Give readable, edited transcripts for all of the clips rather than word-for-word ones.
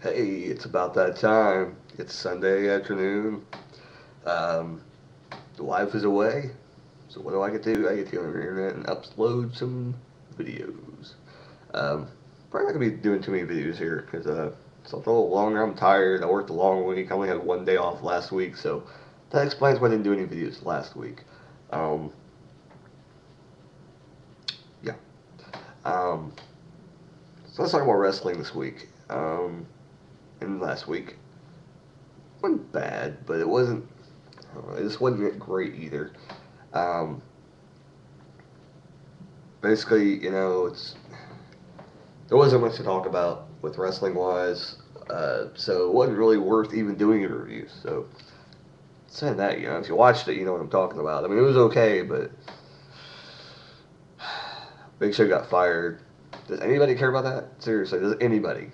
Hey, it's about that time. It's Sunday afternoon. Um, the wife is away. So what do I get to do? I get to go on the internet and upload some videos. Um, Probably not going to be doing too many videos here because it's a little longer. I'm tired. I worked a long week. I only had one day off last week. So that explains why I didn't do any videos last week. Um, yeah. Um, so let's talk about wrestling this week. And last week. Wasn't bad, but it wasn't. It just wasn't great either. Um, Basically, there wasn't much to talk about with wrestling wise, so it wasn't really worth even doing a review. So saying that, if you watched it, you know what I'm talking about. I mean, it was okay, but Big Show got fired. Does anybody care about that? Seriously, does anybody?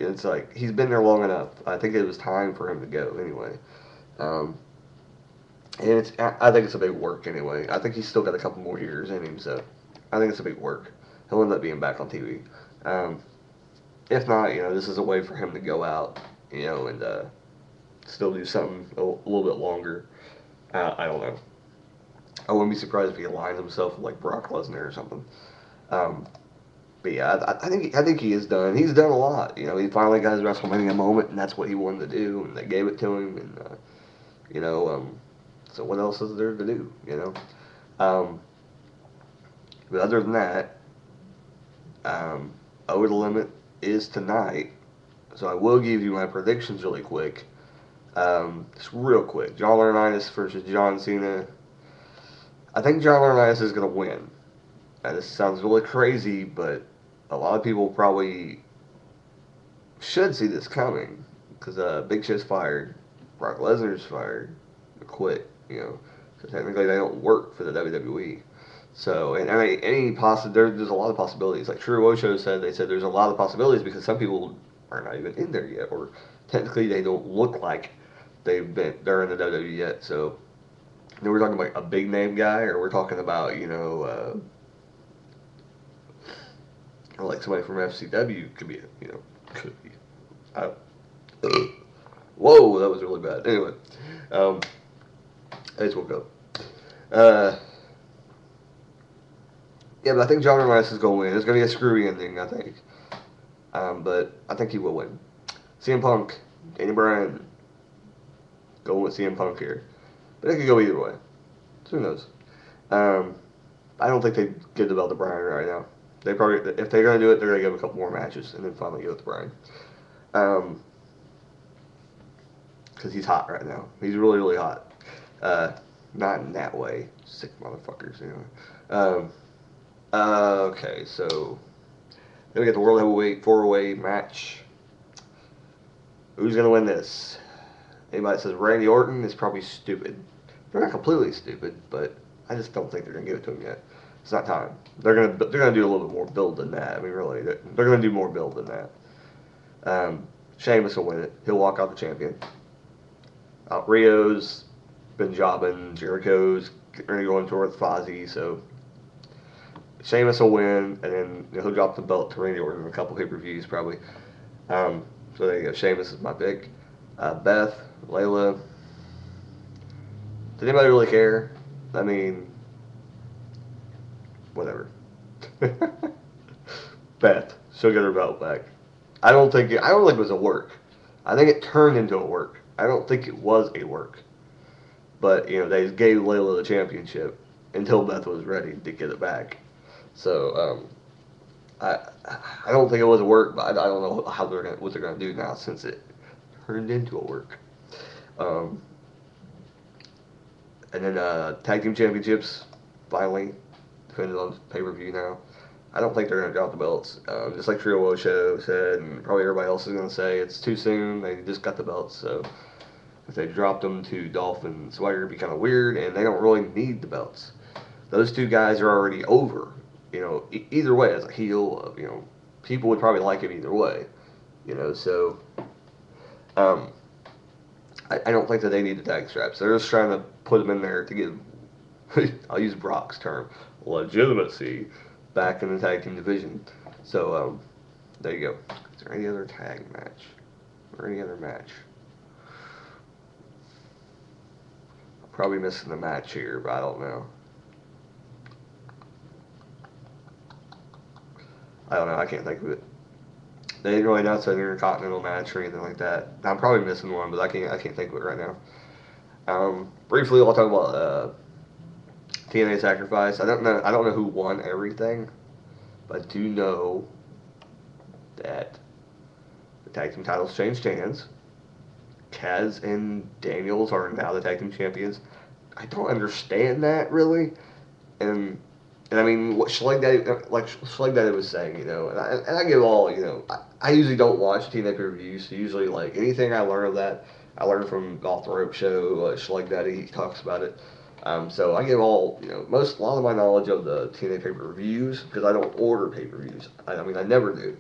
It's like he's been there long enough. I think it was time for him to go anyway. Um, And I think it's a big work anyway. I think he's still got a couple more years in him, so I think it's a big work. He'll end up being back on TV. Um, if not, this is a way for him to go out, and still do something a little bit longer. I don't know. I wouldn't be surprised if he aligns himself with like Brock Lesnar or something. Um, but yeah, I think he is done. He's done a lot. He finally got his WrestleMania moment, and that's what he wanted to do, and they gave it to him, and you know. So what else is there to do? Um, but other than that, Over the Limit is tonight. So I will give you my predictions really quick. Just real quick. John Laurinaitis versus John Cena. I think John Laurinaitis is going to win. And this sounds really crazy, but a lot of people probably should see this coming. Because Big Show's fired. Brock Lesnar's fired. Or quit, So technically they don't work for the WWE. So, and I mean, there's a lot of possibilities. Like True Osho said, they said there's a lot of possibilities because some people are not even in there yet, or technically they don't look like they're in the WWE yet. So, we're talking about a big name guy, or we're talking about, like somebody from FCW could be, could be. I, whoa, that was really bad. Anyway, I just woke up. Yeah, but I think John Laurinaitis is going to win. It's going to be a screwy ending, I think. But I think he will win. CM Punk, Danny Bryan, going with CM Punk here. But it could go either way. So who knows? I don't think they give the belt to Bryan right now. They probably, if they're going to do it, they're going to give him a couple more matches and then finally go with Bryan. Because he's hot right now. He's really, really hot. Not in that way. Sick motherfuckers, Okay, so then we get the World Heavyweight 4-way match. Who's going to win this? Anybody that says Randy Orton is probably stupid. They're not completely stupid, but I just don't think they're going to give it to him yet. It's not time. They're gonna do a little bit more build than that. I mean, really, they're going to do more build than that. Sheamus will win it. He'll walk out the champion. Rio's been jobbing. Jericho's going to tour with Fozzy, so Sheamus will win, and then he'll drop the belt to Randy Orton in a couple pay-per-views probably. So there you go. Sheamus is my pick. Beth, Layla. Did anybody really care? I mean, whatever. Beth, she'll get her belt back. I don't think it was a work. I think it turned into a work. I don't think it was a work. But they gave Layla the championship until Beth was ready to get it back. So I don't think it was a work, but I don't know what they're gonna do now since it turned into a work. And then tag team championships finally defended on pay-per-view now. I don't think they're gonna drop the belts. Just like Trio Osho said, and probably everybody else is gonna say, it's too soon. They just got the belts, so if they dropped them to Dolph and Swagger, it'd be kind of weird, and they don't really need the belts. Those two guys are already over. Either way, as a heel, people would probably like it either way. So I don't think that they need the tag straps. They're just trying to put them in there to give, I'll use Brock's term, legitimacy back in the tag team division. So there you go. Is there any other tag match? or any other match. Probably missing the match here, but I don't know. I don't know. I can't think of it. They didn't really announce an Intercontinental match or anything like that. I'm probably missing one, but I can't think of it right now. Briefly, I'll talk about TNA Sacrifice. I don't know who won everything, but I do know that the tag team titles changed hands. Kaz and Daniels are now the tag team champions. I don't understand that really, and I mean what Schleg Daddy was saying, and I give all, I usually don't watch TNA pay-per-views, so usually like anything I learn of that, I learn from Off the Rope show, Schleg Daddy, he talks about it. So I give all, a lot of my knowledge of the TNA pay-per-views, because I don't order pay-per-views. I mean, I never do.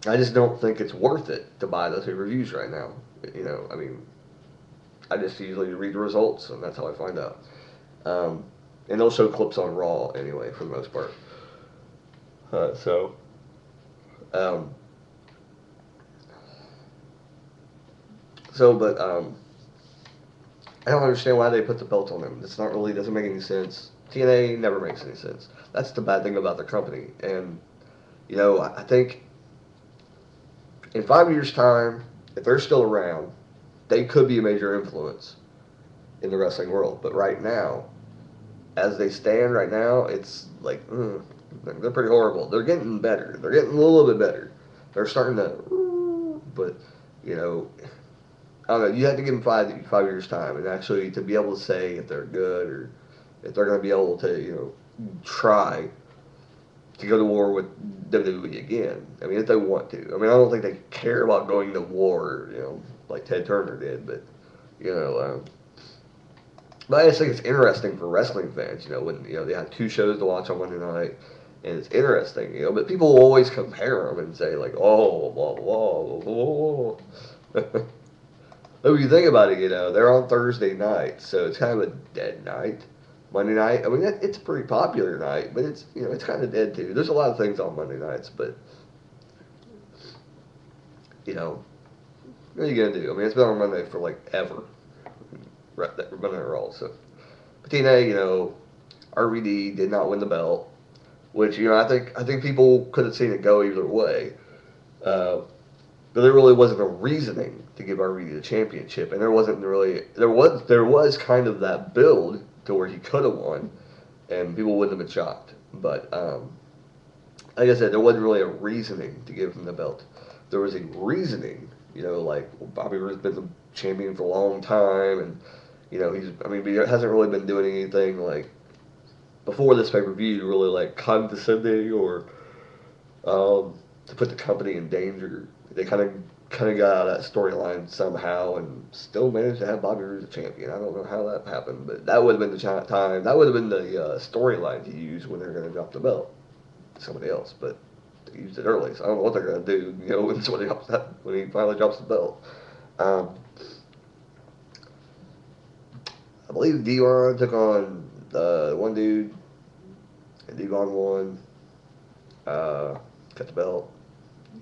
I just don't think it's worth it to buy those pay-per-views right now. I mean, I just usually read the results, and that's how I find out. And they'll show clips on Raw anyway, for the most part. But I don't understand why they put the belt on them. It's not really, doesn't make any sense. TNA never makes any sense. That's the bad thing about the company. And, I think in 5 years' time, if they're still around, they could be a major influence in the wrestling world. But right now, as they stand right now, it's like, they're pretty horrible. They're getting better. They're getting a little bit better. They're starting to, but, I don't know. You have to give them 5 years' time, and actually to be able to say if they're good or if they're going to be able to, try to go to war with WWE again. I mean, if they want to. I mean, I don't think they care about going to war, like Ted Turner did, but, but I just think it's interesting for wrestling fans, when, they have 2 shows to watch on Monday night, and it's interesting, but people will always compare them and say, like, oh, blah, blah, blah, blah. But when you think about it, they're on Thursday night, so it's kind of a dead night. Monday night, I mean, it's a pretty popular night, but it's, it's kind of dead too. There's a lot of things on Monday nights, but, what are you going to do? I mean, it's been on Monday for, like, ever. Monday Night Raw, so. But TNA, RVD did not win the belt, which, I think people could have seen it go either way. But there really wasn't a reasoning to give RVD the championship, and there was kind of that build to where he could have won, and people wouldn't have been shocked. But like I said, there wasn't really a reasoning to give him the belt. There was a reasoning, like Bobby Roode's been the champion for a long time, and he hasn't really been doing anything like before this pay-per-view, really like condescending or to put the company in danger. They kind of got out of that storyline somehow and still managed to have Bobby Roode as a champion. I don't know how that happened, but that would have been the time. That would have been the storyline to use when they're going to drop the belt to somebody else. But they used it early, so I don't know what they're going to do. When he finally drops the belt. I believe Devon took on one dude, and Devon won. Got the belt.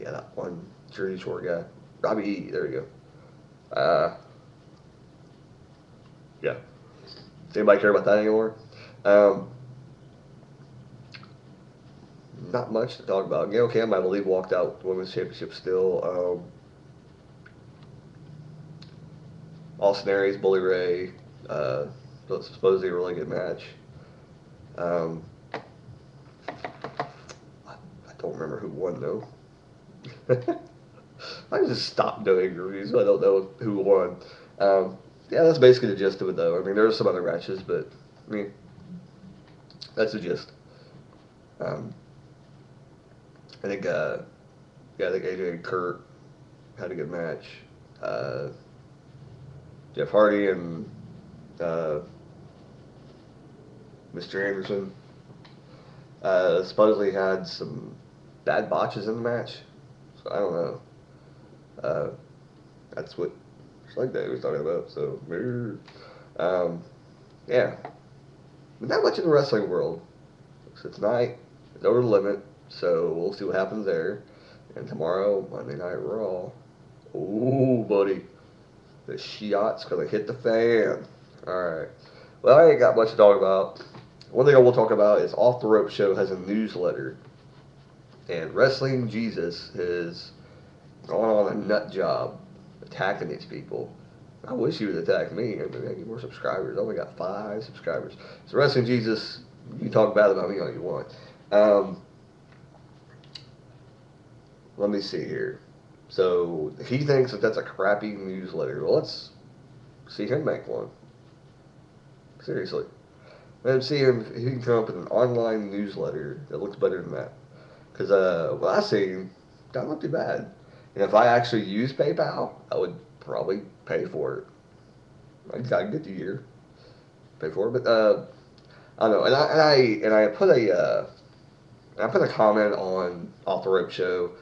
Yeah, that one really short guy. Robbie E. There you go. Yeah. Does anybody care about that anymore? Not much to talk about. Gail Kim, I believe, walked out the Women's Championship still. Austin Aries, Bully Ray. Supposedly a really good match. I don't remember who won, though. I just stopped doing reviews, so I don't know who won. Yeah, that's basically the gist of it, though. I mean, there are some other matches, but, I mean, that's the gist. I think AJ and Kurt had a good match. Jeff Hardy and Mr. Anderson supposedly had some bad botches in the match. So I don't know. That's what Slug Day was talking about. So, yeah. But not much in the wrestling world. So tonight, it's over the limit. So we'll see what happens there. And tomorrow, Monday Night Raw. Ooh, buddy. The shot's gonna hit the fan. Alright. Well, I ain't got much to talk about. One thing I will talk about is Off the Rope Show has a newsletter. And Wrestling Jesus has gone on a nut job attacking these people. I wish he would attack me. I mean, I get more subscribers. I only got 5 subscribers. So Wrestling Jesus, you can talk bad about me all you want. Let me see here. So he thinks that that's a crappy newsletter. Well, let's see him make one. Seriously. Let's see him if he can come up with an online newsletter that looks better than that. Because what I seen, doesn't look too bad. And if I actually use PayPal, I would probably pay for it. I get the year, pay for it. But I don't know. And I put a comment on Off the Rope Show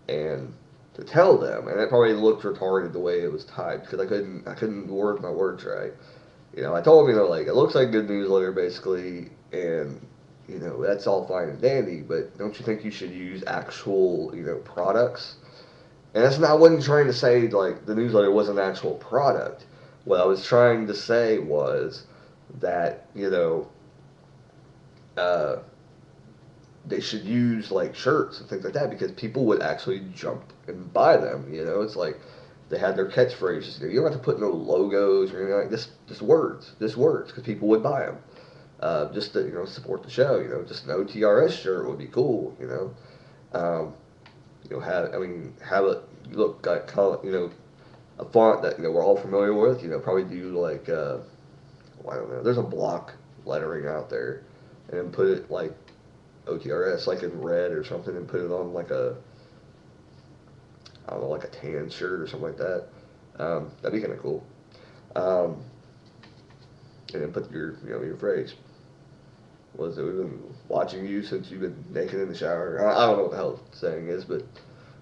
and to tell them, and it probably looked retarded the way it was typed because I couldn't word my words right. You know, I told them, like, it looks like a good newsletter basically, and that's all fine and dandy, but don't you think you should use actual products? And that's not, I wasn't trying to say like the newsletter was an actual product. What I was trying to say was that uh, they should use like shirts and things like that because people would actually jump and buy them. It's like they had their catchphrases. You don't have to put no logos or anything like this. Just words, because people would buy them. Just to support the show. Just an OTRS shirt would be cool. Have it look like a font that we're all familiar with. Probably do like I don't know. There's a block lettering out there, and then put it like OTRS like in red or something, and put it on like a I don't know, like a tan shirt or something like that. That'd be kind of cool. And then put your phrase. Was it? We've been watching you since you've been naked in the shower. I don't know what the hell the saying is, but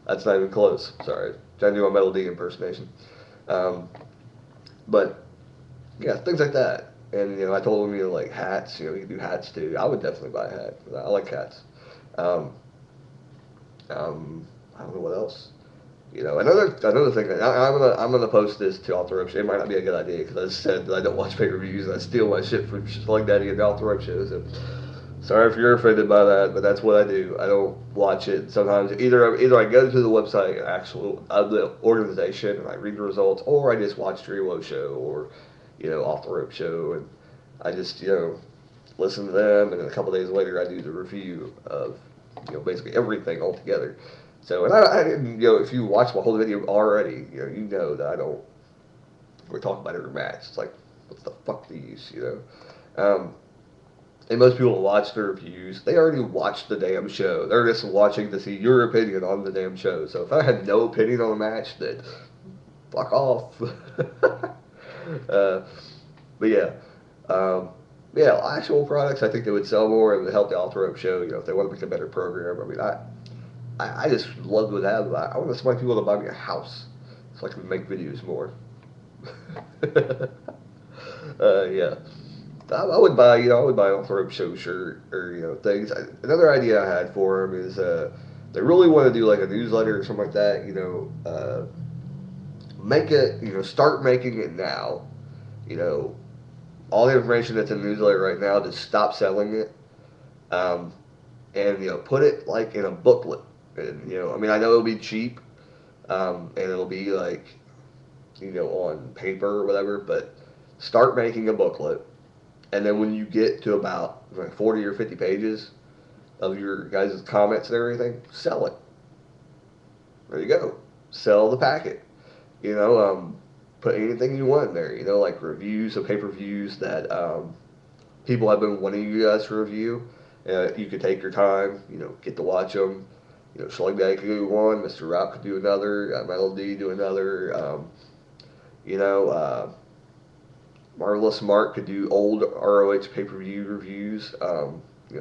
that's not even close. Sorry, trying to do a Metal D impersonation. But yeah, things like that. And I told him like hats. You can do hats too. I would definitely buy a hat. I like hats. I don't know what else. Another thing that I'm gonna post this to Off the Rope Show. It might not be a good idea because I said that I don't watch pay-per-views and I steal my shit from Slug Daddy and Off the Rope Show. So sorry if you're offended by that, but that's what I do. I don't watch it. Sometimes either I go to the website of the organization and I read the results, or I just watch Drewo Show or Off the Rope Show, and I just listen to them, and then a couple days later I do the review of basically everything all together. So, and I didn't, if you watch my whole video already, you know that I don't, we're talking about every match. It's like, what's the fuck these, And most people watch the reviews. They already watched the damn show. They're just watching to see your opinion on the damn show. So if I had no opinion on the match, then fuck off. But yeah. Actual products, I think they would sell more and would help the Off the Rope Show, if they want to make a better program. I mean, I just love to have. I want somebody people to buy me a house so I can make videos more. Yeah, I would buy an Off the Rope Show shirt or things. Another idea I had for them is they really want to do like a newsletter or something like that. Make it. Start making it now. All the information that's in the newsletter right now, just stop selling it. And put it like in a booklet. And I know it'll be cheap, and it'll be like, on paper or whatever. But start making a booklet, and then when you get to about like 40 or 50 pages of your guys' comments and everything, sell it. There you go. Sell the packet. Put anything you want in there. Like reviews of pay-per-views that people have been wanting you guys to review. You could take your time. Get to watch them. Slug Daddy could do one, Mr. Rock could do another, Metal D do another, Marvelous Mark could do old ROH pay-per-view reviews,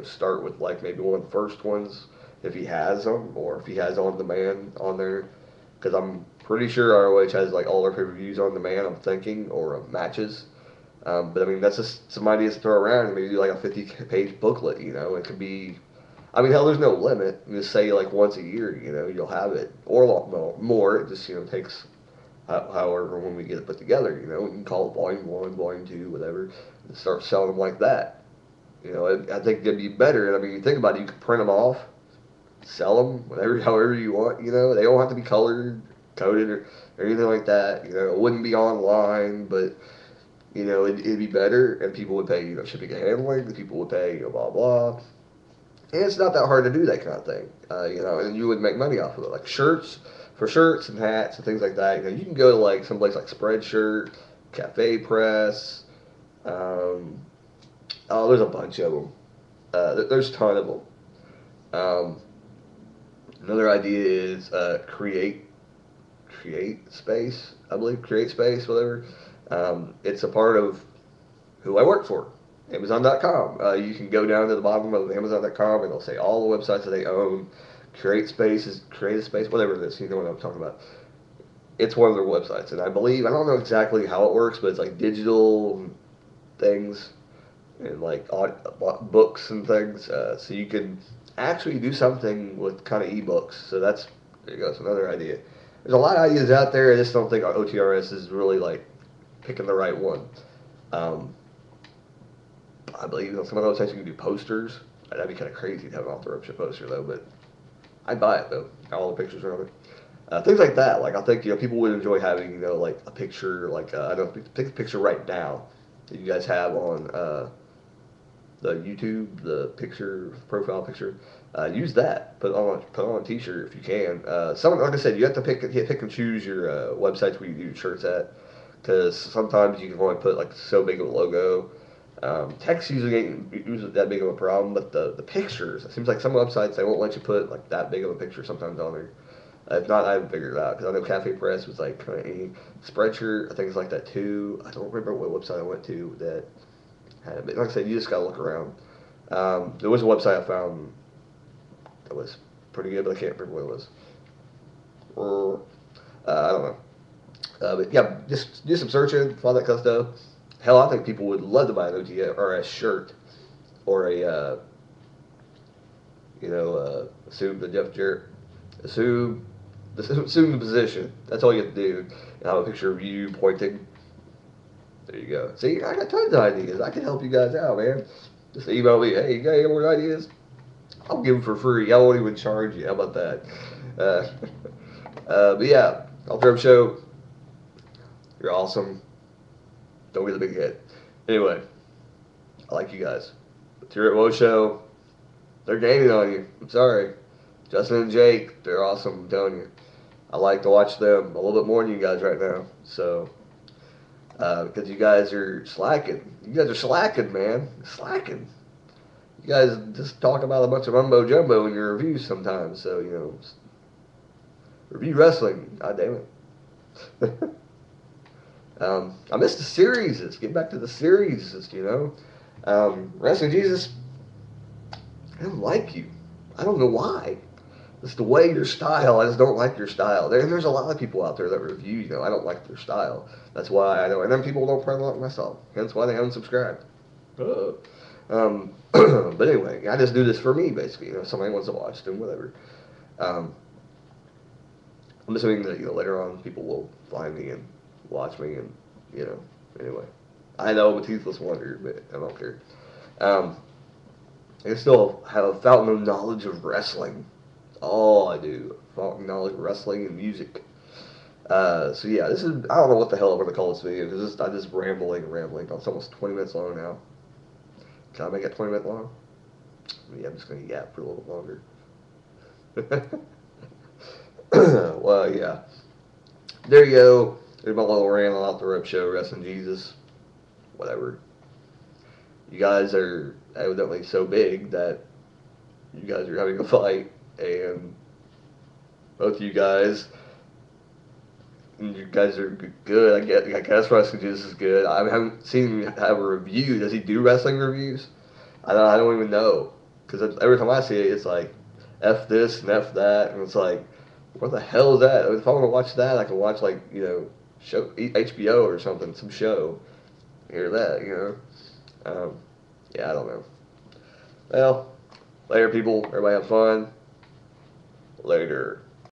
start with like maybe one of the first ones if he has them, or if he has on demand on there, because I'm pretty sure ROH has like all their pay-per-views on demand, I'm thinking, or matches. But I mean, that's just some ideas to throw around and maybe do like a 50-page booklet, it could be, I mean, hell, there's no limit. You just say like once a year, you'll have it, or a lot more. It just takes however when we get it put together. You can call it Volume 1, Volume 2, whatever, and start selling them like that. I think it'd be better. I mean, you think about it, you could print them off, sell them, whatever, however you want. They don't have to be colored, coded, or anything like that. It wouldn't be online, but it'd be better, and people would pay, shipping and handling. The people would pay, blah blah. And it's not that hard to do that kind of thing, and you would make money off of it, like shirts, for shirts and hats and things like that. You can go to like someplace like Spreadshirt, Cafe Press. Oh, there's a bunch of them. There's a ton of them. Another idea is create space. I believe create space, whatever. It's a part of who I work for, Amazon.com. You can go down to the bottom of Amazon.com and it'll say all the websites that they own. Create spaces, create a space, whatever it is. You know what I'm talking about. It's one of their websites, and I don't know exactly how it works, but it's like digital things and like books and things. So you can actually do something with kind of ebooks. So there you go. It's another idea. There's a lot of ideas out there. I just don't think OTRS is really like picking the right one. I believe on some of those sites you can do posters. That'd be kind of crazy to have an off-the-rope show poster though, but I'd buy it though. All the pictures are on it. Things like that. Like I think people would enjoy having like a picture. Like I don't take a picture right now that you guys have on the YouTube, the picture profile picture. Use that. Put on a T-shirt if you can. Like I said, you have to pick and choose your websites where you do shirts at, because sometimes you can only put like so big of a logo. Text usually ain't that big of a problem, but the pictures, it seems like some websites they won't let you put like that big of a picture sometimes on there. If not, I haven't figured it out, because I know Cafe Press was like kind of any Spreadshirt. I think it's like that too. I don't remember what website I went to that had it. But like I said, you just gotta look around. There was a website I found that was pretty good, but I can't remember what it was. I don't know. But yeah, just do some searching, find that kind of stuff. Hell, I think people would love to buy an OTRS shirt or assume the Jeff Jarrett, assume the position. That's all you have to do. And I have a picture of you pointing. There you go. See, I got tons of ideas. I can help you guys out, man. Just email me. Hey, you got any more ideas? I'll give them for free. I won't even charge you. How about that? But yeah, Off-the-Rope Show. You're awesome. Don't get the big head. Anyway, I like you guys. The T-Rat Woe Show, they're gaining on you. I'm sorry. Justin and Jake, they're awesome. I'm telling you. I like to watch them a little bit more than you guys right now. So, because you guys are slacking. You guys are slacking, man. Slacking. You guys just talk about a bunch of mumbo jumbo in your reviews sometimes. So, review wrestling. God damn it. I missed the series. Let's get back to the series. Wrestling Jesus, I don't like you. I don't know why. It's the way your style. I just don't like your style. There's a lot of people out there that review. I don't like their style. That's why I don't. And then people don't probably like myself. Hence why they haven't subscribed. But anyway, I just do this for me, basically. If somebody wants to watch, then whatever. I'm assuming that later on people will find me and watch me, and anyway, I know I'm a toothless wonder, but I don't care. I still have a fountain of knowledge of wrestling. All I do, fountain of knowledge of wrestling and music. So yeah, this is, I don't know what the hell I'm gonna call this video, because I'm just rambling. It's almost 20 minutes long now. Can I make it 20 minutes long? Yeah, I'm just gonna yap for a little longer. Well, yeah. There you go. There's my little rant on Off-the-Rope Show, Wrestling Jesus. Whatever. You guys are evidently so big that you guys are having a fight, and both of you guys are good. I guess Wrestling Jesus is good. I haven't seen him have a review. Does he do wrestling reviews? I don't even know. Because every time I see it, it's like, F this and F that, and it's like, what the hell is that? If I want to watch that, I can watch show HBO or something, some show. Hear that, Yeah, I don't know. Well, Later, people. Everybody have fun. Later.